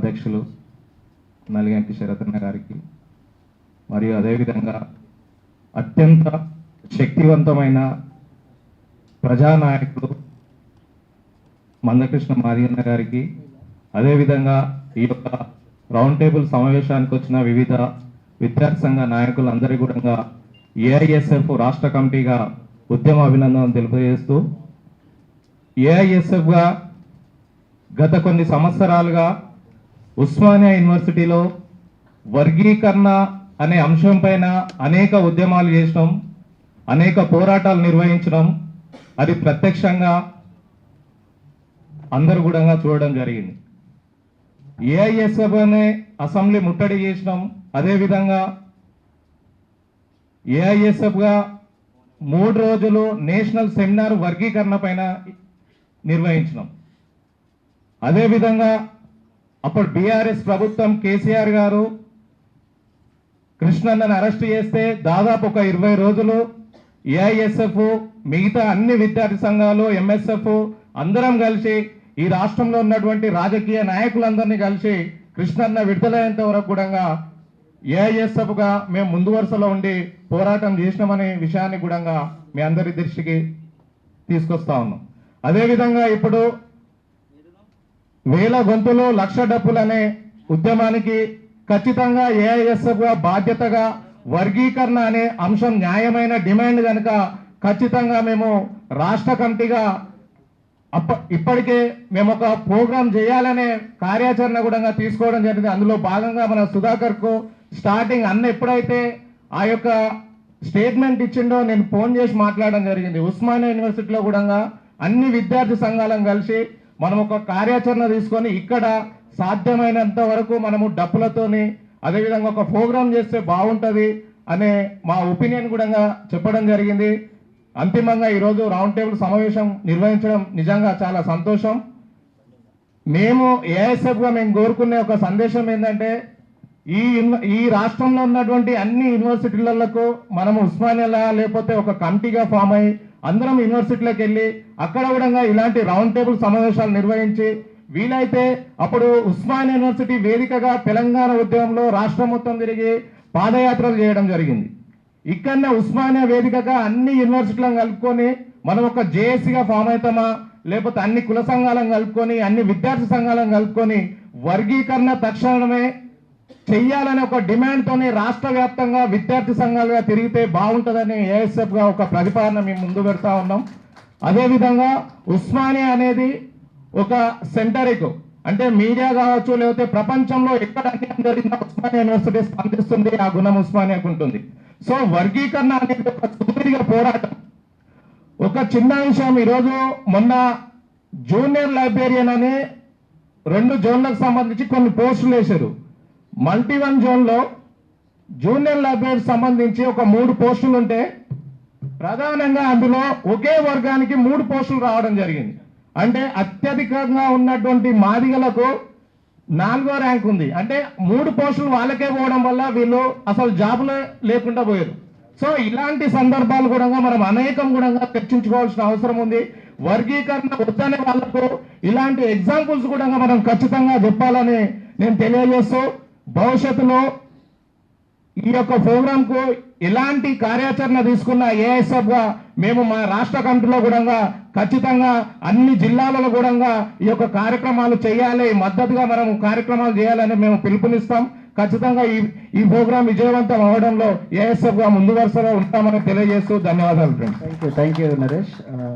అధ్యక్షులు నలిగంటి శరతన్న గారికి, మరియు అదేవిధంగా అత్యంత శక్తివంతమైన ప్రజానాయకుడు మందకృష్ణ మాదిగన్న గారికి, అదేవిధంగా ఈ యొక్క రౌండ్ టేబుల్ సమావేశానికి వచ్చిన వివిధ విద్యార్థి సంఘ నాయకులందరి కూడా ఏఐఎస్ఎఫ్ రాష్ట్ర కమిటీగా ఉద్యమ అభినందనలు తెలియజేస్తూ, ఏఐఎస్ఎఫ్గా గత కొన్ని సంవత్సరాలుగా ఉస్మానియా యూనివర్సిటీలో వర్గీకరణ అనే అంశం పైన అనేక ఉద్యమాలు చేసినాం, అనేక పోరాటాలు నిర్వహించడం, అది ప్రత్యక్షంగా అందరూ కూడా చూడడం జరిగింది. ఏఐఎస్ఎఫ్ అనే అసెంబ్లీ ముట్టడి చేసినాం. అదేవిధంగా ఏఐఎస్ఎఫ్గా 3 రోజులు నేషనల్ సెమినార్ వర్గీకరణ పైన నిర్వహించినాం. అదేవిధంగా అప్పుడు బీఆర్ఎస్ ప్రభుత్వం కేసీఆర్ గారు కృష్ణన్నను అరెస్ట్ చేస్తే దాదాపు ఒక 20 రోజులు ఏఐఎస్ఎఫ్ మిగతా అన్ని విద్యార్థి సంఘాలు ఎంఎస్ఎఫ్ అందరం కలిసి ఈ రాష్ట్రంలో ఉన్నటువంటి రాజకీయ నాయకులందరినీ కలిసి కృష్ణన్న విడుదలయ్యేంత వరకు కూడా ఏఐఎస్ఎఫ్గా మేము ముందు వరుసలో ఉండి పోరాటం చేసినామనే విషయాన్ని కూడా మీ అందరి దృష్టికి తీసుకొస్తా ఉన్నాం. అదేవిధంగా ఇప్పుడు 1000 గొంతులు 1,00,000 డప్పులు అనే ఉద్యమానికి ఖచ్చితంగా ఏఐఎస్ఎఫ్గా బాధ్యతగా వర్గీకరణ అనే అంశం న్యాయమైన డిమాండ్ కనుక ఖచ్చితంగా మేము రాష్ట్ర కమిటీగా ఇప్పటికే మేము ఒక ప్రోగ్రాం చేయాలనే కార్యాచరణ కూడా తీసుకోవడం జరిగింది. అందులో భాగంగా మన సుధాకర్కు స్టార్టింగ్ అన్న ఎప్పుడైతే ఆ యొక్క స్టేట్మెంట్ ఇచ్చిండో నేను ఫోన్ చేసి మాట్లాడడం జరిగింది. ఉస్మానియా యూనివర్సిటీలో కూడా అన్ని విద్యార్థి సంఘాలను కలిసి మనం ఒక కార్యాచరణ తీసుకొని ఇక్కడ సాధ్యమైనంత వరకు మనము డప్పులతోని అదేవిధంగా ఒక ప్రోగ్రాం చేస్తే బాగుంటుంది అనే మా ఒపీనియన్ కూడా చెప్పడం జరిగింది. అంతిమంగా ఈరోజు రౌండ్ టేబుల్ సమావేశం నిర్వహించడం నిజంగా చాలా సంతోషం. మేము ఏఐఎస్ఎఫ్గా మేము కోరుకునే ఒక సందేశం ఏంటంటే ఈ రాష్ట్రంలో ఉన్నటువంటి అన్ని యూనివర్సిటీలకు మనము ఉస్మానియాలా లేకపోతే ఒక కమిటీగా ఫామ్ అయ్యి అందరం యూనివర్సిటీలకు వెళ్ళి అక్కడ కూడా ఇలాంటి రౌండ్ టేబుల్ సమావేశాలు నిర్వహించి వీలైతే అప్పుడు ఉస్మానియా యూనివర్సిటీ వేదికగా తెలంగాణ ఉద్యమంలో రాష్ట్రం మొత్తం తిరిగి పాదయాత్రలు చేయడం జరిగింది. ఇక్కడనే ఉస్మానియా వేదికగా అన్ని యూనివర్సిటీలను కలుపుకొని మనం ఒక జేఏసీగా ఫామ్ అవుతామా లేకపోతే అన్ని కుల సంఘాలను కలుపుకొని అన్ని విద్యార్థి సంఘాలను కలుపుకొని వర్గీకరణ తక్షణమే చెయ్యాలనే ఒక డిమాండ్తోనే రాష్ట్ర వ్యాప్తంగా విద్యార్థి సంఘాలుగా తిరిగితే బాగుంటుందని ఏఎస్ఎఫ్గా ఒక ప్రతిపాదన మేము ముందు పెడతా ఉన్నాం. అదేవిధంగా ఉస్మానియా అనేది ఒక సెంటరిక్ అంటే మీడియా కావచ్చు లేకపోతే ప్రపంచంలో ఎక్కడ అన్యాయం జరిగినా ఉస్మానియా యూనివర్సిటీ స్పందిస్తుంది, ఆ గుణం ఉస్మానియాకు ఉంటుంది. సో వర్గీకరణ అనేది ఒక సుదీర్ఘ పోరాటం. ఒక చిన్న విషయం, ఈరోజు మొన్న జూనియర్ లైబ్రేరియన్ అని 2 జోన్లకు సంబంధించి కొన్ని పోస్టులు వేశారు. మల్టీ-1 జోన్లో జూనియర్ లైబ్రరీ సంబంధించి ఒక 3 పోస్టులు ఉంటే ప్రధానంగా అందులో ఒకే వర్గానికి 3 పోస్టులు రావడం జరిగింది. అంటే అత్యధికంగా ఉన్నటువంటి మాదిగలకు 4వ ర్యాంక్ ఉంది. అంటే 3 పోస్టులు వాళ్ళకే పోవడం వల్ల వీళ్ళు అసలు జాబులే లేకుండా పోయారు. సో ఇలాంటి సందర్భాలు కూడా మనం అనేకం కూడా చర్చించుకోవాల్సిన అవసరం ఉంది. వర్గీకరణ వద్దనే వాళ్ళకు ఇలాంటి ఎగ్జాంపుల్స్ కూడా మనం ఖచ్చితంగా చెప్పాలని నేను తెలియజేస్తూ భవిష్యత్తులో ఈ యొక్క ప్రోగ్రాంకు ఎలాంటి కార్యాచరణ తీసుకున్న ఏఐఎస్ఎఫ్గా మేము మా రాష్ట్ర కమిటీలో కూడా ఖచ్చితంగా అన్ని జిల్లాలలో కూడా ఈ యొక్క కార్యక్రమాలు చేయాలి, మద్దతుగా మనం కార్యక్రమాలు చేయాలని మేము పిలుపునిస్తాం. ఖచ్చితంగా ఈ ప్రోగ్రాం విజయవంతం అవడంలో ఏఐఎస్ఎఫ్గా ముందు వరుసలో ఉంటామని తెలియజేస్తూ ధన్యవాదాలు ఫ్రెండ్స్. Thank you Naresh.